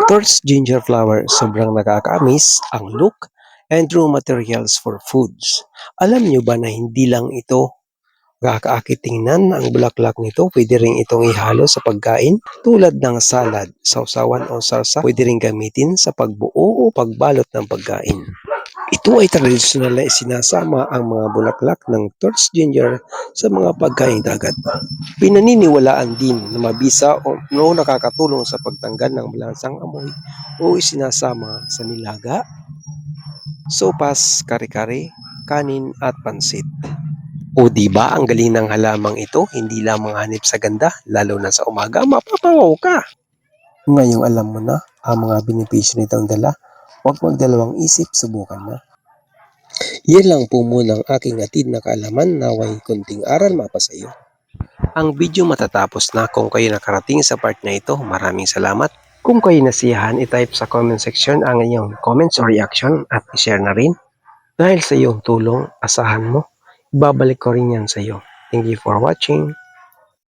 Torch ginger flower, sobrang nakakaamis ang look and raw materials for foods. Alam nyo ba na hindi lang ito nakakaakit tingnan, ang bulaklak nito pwede rin itong ihalo sa pagkain tulad ng salad, sausawan o salsa. Pwede rin gamitin sa pagbuo o pagbalot ng pagkain. Ito ay tradisyonal na isinasama ang mga bulaklak ng torch ginger sa mga pagkain dagat. Pinaniniwalaan din na mabisa o nakakatulong sa pagtanggal ng malansang amoy o isinasama sa nilaga, sopas, kare-kare, kanin at pansit. O di ba ang galing ng halamang ito, hindi lamang hanip sa ganda, lalo na sa umaga, mapapangaw ka. Ngayong alam mo na ang mga benepisyo nitong dala, huwag magdalawang isip, subukan na. Yan lang po muna ang aking atid na kaalaman, naway kunting aral mapasayo. Ang video matatapos na. Kung kayo nakarating sa part na ito, maraming salamat. Kung kayo nasiyahan, i-type sa comment section ang inyong comments or reaction at i-share na rin. Dahil sa iyong tulong, asahan mo, ibabalik ko rin yan sa iyo. Thank you for watching.